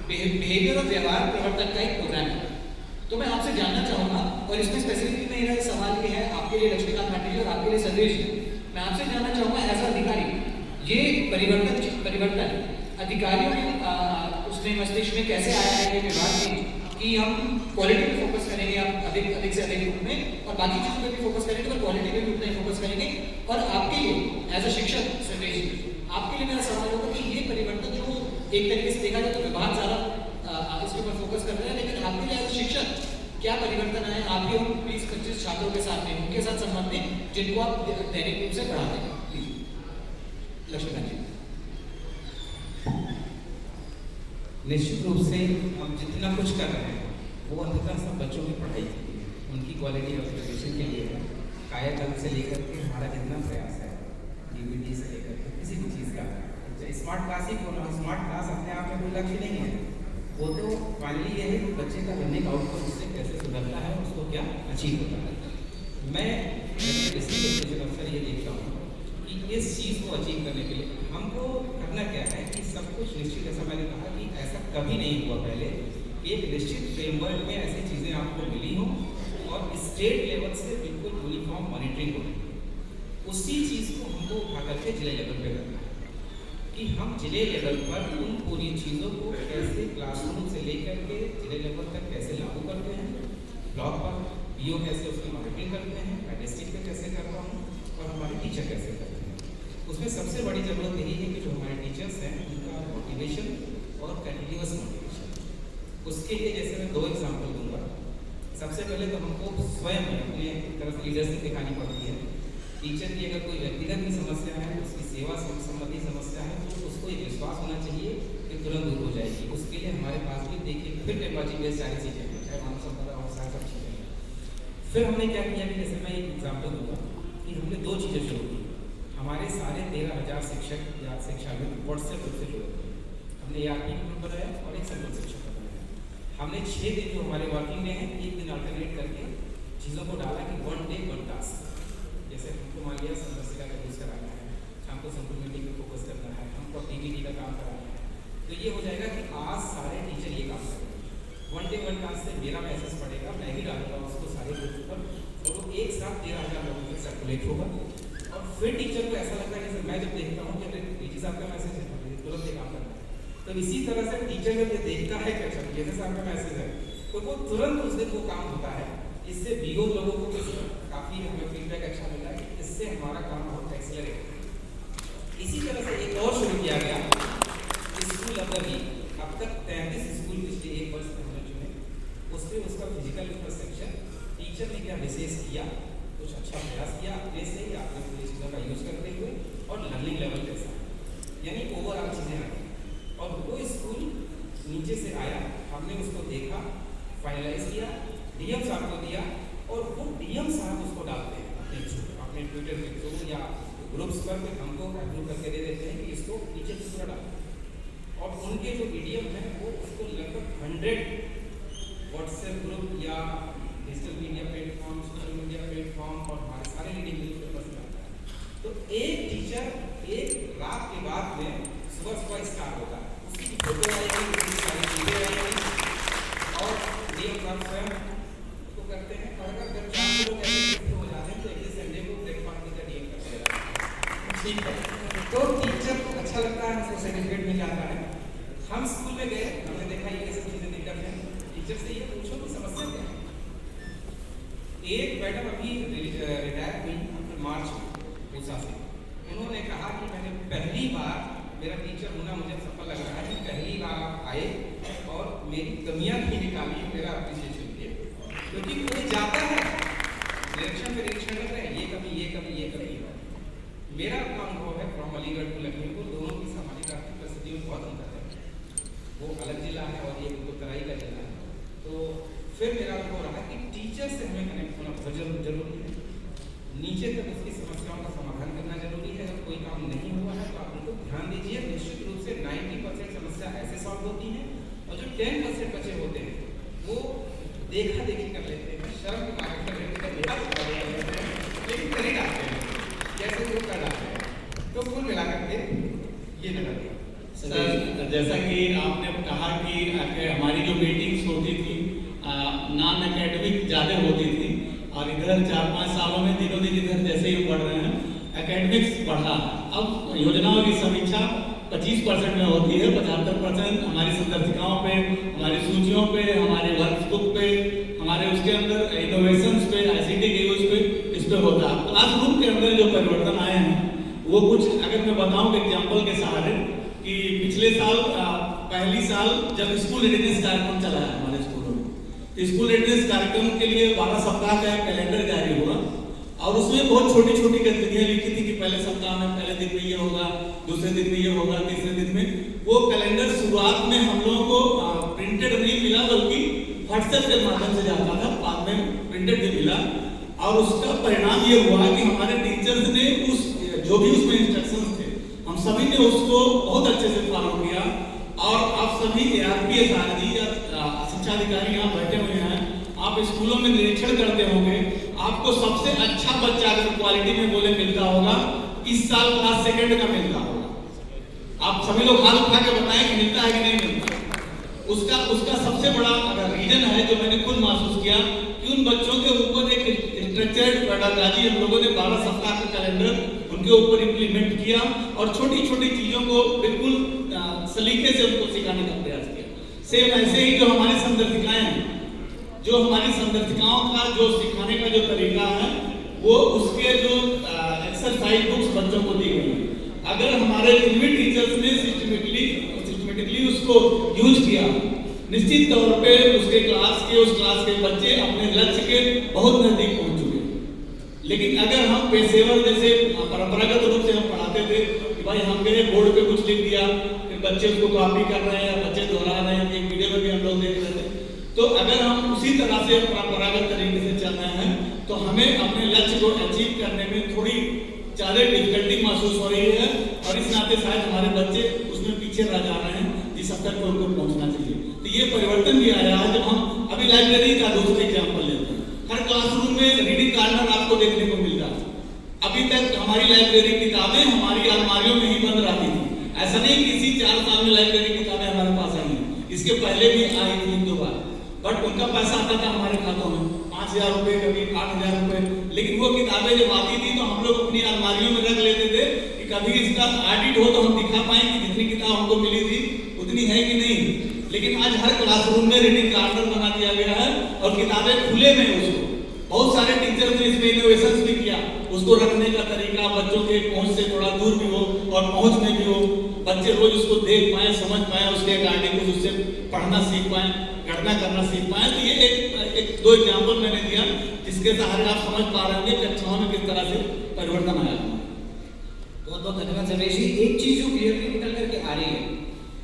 Behaviour और व्यवहार प्रवर्तन का एक प्रोग्राम है। तो मैं आपसे जानना चाहूँगा, और इसमें स्पेसिफिकली मेरा सवाल ये है आपके लिए लक्ष्मीकांत भाटी जी और आपके लिए सर्वेश जी, मैं आपसे जानना चाहूँगा एज अधिकारी, ये परिवर्तन अधिकारियों के उसमें मस्तिष्क में कैसे आया है ये विभाग में कि हम क्वालिटी पे फोकस करेंगे, आप अधिक से अधिक रूप में, और बाकी चीज़ों पे भी फोकस करेंगे, पर क्वालिटी पे भी उतना ही फोकस करेंगे। और आपके लिए एज अ शिक्षक सर्वेश जी, आपके लिए मेरा सवाल होगा कि ये परिवर्तन जो एक तरीके से देखा जाए तो विभाग ज़्यादा इसके ऊपर फोकस कर रहे हैं, लेकिन आपके लिए एज अ शिक्षक क्या परिवर्तन आए आपके उन 20-25 छात्रों के साथ में, उनके साथ संबंध में जिनको आप दैनिक रूप से पढ़ाते हैं? लक्ष्मीकांत जी। निश्चित रूप से हम जितना कुछ कर रहे हैं वो अंततः सब बच्चों की पढ़ाई के लिए, उनकी क्वालिटी ऑफ एजुकेशन के लिए है। कायाकल्प से लेकर के हमारा जितना प्रयास है, डीबीटी से लेकर के किसी भी चीज़ का, स्मार्ट क्लास ही खोलना, स्मार्ट क्लास अपने आप में कोई लक्ष्य नहीं है, वो तो फाइनली ये है कि बच्चे का लर्निंग आउटपुट उससे कैसे सुधरता है, उसको क्या अचीव होता है। मैं डिस्ट्रिक्ट अफसर ये देखता हूँ कि इस चीज़ को अचीव करने के लिए हमको करना क्या है कि सब कुछ निश्चित, जैसा मैंने कहा कि ऐसा कभी नहीं हुआ पहले कि एक निश्चित फ्रेमवर्क में ऐसी चीज़ें आपको मिली हों और स्टेट लेवल से बिल्कुल यूनिफॉर्म मॉनिटरिंग हो। उसी चीज़ को हमको उठा करके जिले लेवल पे करना है कि हम जिले लेवल पर उन पूरी चीज़ों को कैसे क्लासरूम से लेकर के जिले लेवल तक कैसे लागू करते हैं, ब्लॉक पर पीओ कैसे उसकी मॉनिटरिंग करते हैं, मैं डिस्ट्रिक्ट पे कैसे करता हूँ और हमारे टीचर कैसे करते हैं। उसमें सबसे बड़ी ज़रूरत यही है कि जो हमारे टीचर्स हैं उनका मोटिवेशन और कंटिन्यूअस मोटिवेशन। उसके लिए जैसे मैं 2 एग्जाम्पल दूंगा। सबसे पहले तो हमको स्वयं अपने तरफ लीडरशिप दिखानी पड़ती है। टीचर की अगर कोई व्यक्तिगत भी समस्या है, उसकी सेवा संबंधी समस्या है, तो उसको एक विश्वास होना चाहिए कि तुरंत दूर हो जाएगी। उसके लिए हमारे पास भी देखिए फिर टेक्नोलॉजी बेस्ड सारी चीज़ें हैं, चाहे मानव संपदा और सारी सब चीज़ें हैं। फिर हमने क्या किया कि जैसे मैं एक एग्जाम्पल दूंगा कि हमने 2 चीज़ें शुरू की। हमारे सारे 13,000 शिक्षक या शिक्षाविद व्हाट्सएप ग्रुप से जुड़े थे। हमने ERP ग्रुप बनाया और एक सेंट्रल शिक्षक बनाया। हमने 6 दिन जो हमारे वर्किंग डे हैं, एक दिन अल्टरनेट करके चीज़ों को डाला कि 1 डे 1 टास्क। जैसे हमको मान लिया संदर्शिका का यूज़ कराना है, हमको सेंट्रल मीटिंग पर फोकस करना है, हमको PPT का काम कराना है, तो ये हो जाएगा कि आज सारे टीचर ये काम करेंगे। 1 डे 1 टास्क से मेरा मैसेज पड़ेगा, मैं ही डालूंगा उसको सारे ग्रुप पर, और वो एक साथ 13,000 लोगों में सर्कुलेट होगा। और फिर टीचर को ऐसा लगता है जैसे मैं जब देखता हूँ कि पीजी साहब का मैसेज है, तुरंत ये काम करना है। तो इसी तरह से टीचर जब ये देखता है कि अच्छा पीजी साहब का मैसेज है, तो वो तुरंत उस दिन वो काम होता है। इससे बीओ लोगों को काफ़ी हमें फीडबैक अच्छा मिला है, इससे हमारा काम बहुत एक्सेलरेट। इसी तरह से एक और शुरू किया गया स्कूल ऑफ द वीक। अब तक 33 स्कूल पिछले 1 वर्ष में हमने चुने, उससे उसका फिजिकल इंफ्रास्ट्रक्चर टीचर ने क्या विशेष किया, कुछ अच्छा प्रयास किया अपने से ही, आपने पूरी चीज़ों का यूज़ करते हुए, और लर्निंग लेवल कैसा, यानी ओवरऑल चीज़ें आई। और वो स्कूल नीचे से आया, हमने उसको देखा, फाइनलाइज किया, डीएम साहब को दिया, और वो डीएम साहब उसको डालते हैं अपने ट्विटर पे थ्रू या ग्रुप्स पर, फिर हमको अप्रूव करके दे देते हैं कि इसको नीचे से पूरा डालो। और उनके जो मीडियम है वो उसको लगभग 100 व्हाट्सएप ग्रुप या digital media platform, social media platform और हमारे सारे लीडिंग न्यूज़पेपर्स में आता है। तो एक टीचर एक रात के बाद में सुबह स्टार्ट होता है, उसकी फोटो आएगी, उसकी सारी चीज़ें आएगी, और डीएम साहब स्वयं उसको करते हैं। और अगर जब 4 लोग ऐसे हो जाते हैं तो एक संडे को ब्रेकफास्ट का डीएम करते हैं, ठीक है। तो टीचर को अच्छा लगता है, उसको सर्टिफिकेट मिल जाता है। हम स्कूल में गए, हमने देखा ये सब चीज़ें दिक्कत है, टीचर से ये पूछो कि समस्या क्या है। एक मैडम अभी रिटायर हुई अपने मार्च में पूसा से, उन्होंने कहा कि मैंने पहली बार, मेरा टीचर होना मुझे सफल लग रहा है कि पहली बार आप आए और मेरी कमियां भी निकाली, मेरा अप्रिसिएशन किए। क्योंकि कोई जाता है निरीक्षण पे निरीक्षण कर रहे हैं, ये कमी ये कमी ये कमी। मेरा अपना अनुभव है फ्रॉम अलीगढ़ टू लखीमपुर, दोनों की सामाजिक आर्थिक परिस्थितियों में बहुत अंतर है। वो अलग जिला है और ये बिल्कुल तराई का जिला है। तो फिर मेरा अनुभव रहा कि टीचर से हमें कनेक्ट होना बहुत जरूरी है, नीचे तक उसकी समस्याओं का समाधान करना जरूरी है। अगर कोई काम नहीं हुआ है तो आप उनको ध्यान दीजिए। निश्चित रूप से 90% समस्या ऐसे सॉल्व होती हैं, और जो 10% बचे होते हैं वो देखा देखी कर लेते हैं, शर्म के मारे कर लेते हैं, लेकिन कर ही डालते हैं जैसे वो कर डालते हैं। तो कुल मिलाकर के ये लगा सर, जैसा कि आपने कहा कि नॉन एकेडमिक ज़्यादा होती थी, और इधर 4-5 सालों में दिनों दिन इधर जैसे ही बढ़ रहे हैं एकेडमिक्स बढ़ा। अब योजनाओं की समीक्षा 25% में होती है, 75% हमारी संदर्शिकाओं पे, हमारी सूचियों पे, हमारे वर्कबुक पे, हमारे उसके अंदर इनोवेशंस पे, ICT के यूज पे, इस पे होता है। क्लासरूम के अंदर जो परिवर्तन आए हैं वो कुछ अगर मैं बताऊं एग्जाम्पल के सहारे कि पिछले साल पहली साल जब स्कूल रेडीनेस कार्यक्रम चला है हमारे स्कूलों में, तो स्कूल रेडीनेस कार्यक्रम के लिए 12 सप्ताह का कैलेंडर जारी हुआ, और उसमें बहुत छोटी छोटी गतिविधियां लिखी थी कि पहले सप्ताह में पहले दिन में ये होगा, दूसरे दिन में ये होगा, तीसरे दिन में। वो कैलेंडर शुरुआत में हम लोगों को प्रिंटेड नहीं मिला, बल्कि व्हाट्सएप के माध्यम से जाता था, बाद में प्रिंटेड भी मिला। और उसका परिणाम ये हुआ कि हमारे टीचर्स ने उस जो भी उसमें इंस्ट्रक्शंस थे, हम सभी ने उसको बहुत अच्छे से फॉलो किया। और आप सभी ARPS RD या शिक्षा अधिकारी यहाँ बैठे हुए हैं, आप स्कूलों में निरीक्षण करते होंगे, आपको सबसे अच्छा बच्चा अगर क्वालिटी में बोले मिलता होगा, इस साल क्लास सेकंड का मिलता होगा। आप सभी लोग हाथ उठा के बताएं कि मिलता है कि नहीं मिलता। उसका सबसे बड़ा अगर रीजन है जो मैंने खुद महसूस किया कि उन बच्चों के ऊपर एक स्ट्रक्चर्ड पेडागॉजी हम लोगों ने 12 सप्ताह का कैलेंडर उनके ऊपर इम्प्लीमेंट किया, और छोटी छोटी चीजों को बिल्कुल सलीके से उनको सिखाने का प्रयास किया। सेम ऐसे ही जो हमारी संदर्शिकाएं हैं, जो हमारी संदर्शिकाओं का जो सिखाने का जो तरीका है, वो उसके जो एक्सरसाइज बुक्स बच्चों को दी गई है। अगर हमारे जिनमें टीचर्स ने सिस्टमेटिकली उसको यूज किया, निश्चित तौर पे उसके उस क्लास के बच्चे अपने लक्ष्य के बहुत नजदीक पहुंच चुके। लेकिन अगर हम पेशेवर जैसे परंपरागत रूप से हम पढ़ाते थे कि भाई हम गए बोर्ड पे कुछ लिख दिया, फिर बच्चे उसको कॉपी कर रहे हैं, बच्चे दोहरा रहे हैं, एक वीडियो में भी हम लोग देख रहे थे। तो अगर हम उसी तरह से परंपरागत तरीके से चल रहे हैं, तो हमें अपने लक्ष्य को अचीव करने में थोड़ी ज्यादा डिफिकल्टी महसूस हो रही है, और इस नाते शायद हमारे बच्चे उसमें पीछे रह जा रहे हैं जिस स्तर पर उनको पहुंचना चाहिए। तो ये परिवर्तन भी आया है। जब हम अभी लाइब्रेरी का दूसरा एग्जाम्पल लेते हैं, हर क्लासरूम में रीडिंग कार्नर आपको देखने को मिलता है। अभी तक हमारी लाइब्रेरी किताबें हमारी अलमारियों में ही बंद रहती थी। ऐसा नहीं कि इसी 4 साल में लाइब्रेरी किताबें हमारे पास आई हैं, इसके पहले भी आई थी 2 बार, बट उनका पैसा आता था हमारे खातों में 5,000 रुपए, कभी 8,000 रुपए। लेकिन वो किताबें जब आती थी तो हम लोग अपनी अलमारियों में रख लेते थे कि कभी इसका ऑडिट हो तो हम दिखा पाए कि जितनी किताब हमको मिली थी उतनी है कि नहीं। लेकिन आज हर क्लासरूम में रीडिंग कार्नर बना दिया गया है, और किताबें खुले में उसको बहुत सारे टीचर्स ने इसमें इनोवेशंस भी किया। उसको रखने का तरीका बच्चों के पहुंच से थोड़ा दूर भी हो और पहुंच में भी हो, बच्चे रोज उसको देख पाए, समझ पाए, उसके अकॉर्डिंग कुछ उससे पढ़ना सीख पाए, गणना करना सीख पाए। तो ये एक 2 एग्जाम्पल मैंने दिया जिसके सहारे आप समझ पा रहे होंगे कक्षाओं में किस तरह से परिवर्तन आया। बहुत बहुत धन्यवाद सर्वेश जी। एक चीज जो क्लियरली निकल करके आ रही है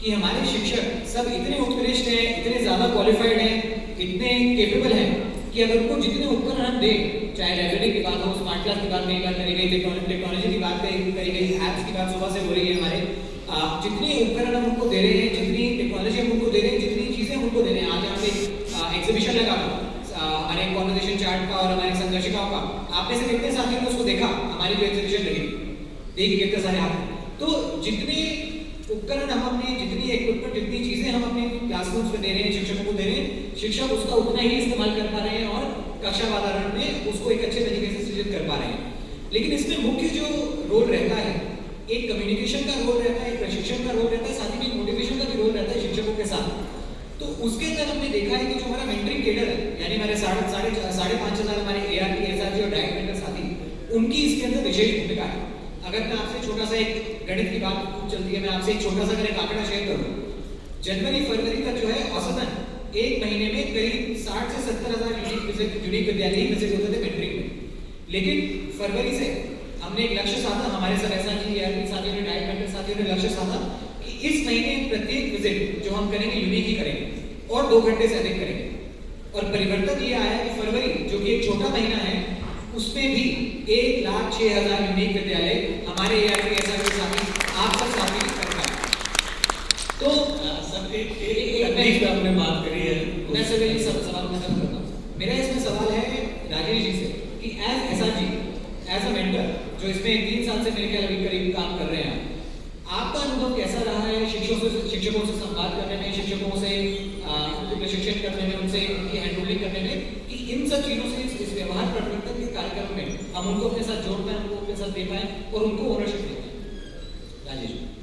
कि हमारे शिक्षक सब इतने उत्कृष्ट हैं, इतने ज्यादा क्वालिफाइड हैं, इतने केपेबल हैं कि अगर उनको जितने उपकरण हम दें, चाहे लाइब्रेरी की बात हो, स्मार्ट क्लास की बात करी गई, टेक्नोलॉजी की बात करी गई, ऐप्स की बात सुबह से हो रही है, हमारे जितने उपकरण हम उनको दे रहे हैं, जितनी टेक्नोलॉजी हम उनको दे रहे हैं, जितनी चीजें हम उनको दे रहे हैं। आज यहाँ पे एग्जीबिशन लगा हमारे कॉन्वर्सेशन चार्ट का और हमारी संदर्शिकाओं का, आप में से कितने साथियों ने उसको देखा? हमारी जो एग्जीबिशन लगी देखिए कितने सारे हाथ। तो जितने उपकरण हम अपने, जितनी इक्विपमेंट, जितनी चीजें हम अपने क्लासरूम्स में दे रहे हैं, शिक्षकों को दे रहे हैं, शिक्षक उसका उतना ही इस्तेमाल कर पा रहे हैं और कक्षा वातावरण में उसको एक अच्छे तरीके से सृजित कर पा रहे हैं। लेकिन इसमें मुख्य जो रोल रहता है, एक कम्युनिकेशन का रोल रहता है, एक प्रशिक्षण का रोल रहता है, साथ ही में मोटिवेशन का भी रोल रहता है शिक्षकों के साथ। तो उसके अंदर हमने देखा है कि जो हमारा मेंटरिंग कैडर है, यानी हमारे 5,500 हमारे ARP, SRG और डायरेक्ट मेंटर साथी, उनकी इसके अंदर विशेष भूमिका है। अगर मैं आपसे छोटा सा एक गणित की बात चलती है, मैं आपसे एक छोटा सा अगर एक आंकड़ा शेयर करूं, जनवरी-फरवरी तक जो है औसतन एक महीने में करीब 60 से 70 हजार यूनिक विद्यालय विजिट होते थे मेंटरिंग में। लेकिन फरवरी से हमने एक लक्ष्य साधा, हमारे सब SRG ARP साथियों ने, डायरेक्ट मेंटर साथियों ने लक्ष्य साधा कि इस महीने प्रत्येक विजिट जो हम करेंगे यूनिक ही करेंगे और 2 घंटे से अधिक करेंगे। और परिवर्तन ये आया कि फरवरी जो कि एक छोटा महीना है, उसमें भी 1,06,000 यूनिक विद्यालय हमारे ARP SRG साथी, आप सब साथी कर पाए। तो सर एक आपने बात करी है, मैं सर ये सब सवाल मैं खत्म करता हूँ। मेरा इसमें सवाल है राजेश जी से कि as SRG, as a mentor जो इसमें 3 साल से मेरे ख्याल अभी करीब काम कर रहे हैं, आपका अनुभव कैसा रहा है शिक्षकों से संवाद करने में, शिक्षकों से प्रशिक्षण करने में, उनसे उनकी हैंड होल्डिंग करने में, कि इन सब चीज़ों से इस व्यवहार परिवर्तन के कार्यक्रम में हम उनको अपने साथ जोड़ पाए, उनको अपने साथ दे पाए और उनको ओनरशिप दे पाए। राजेश।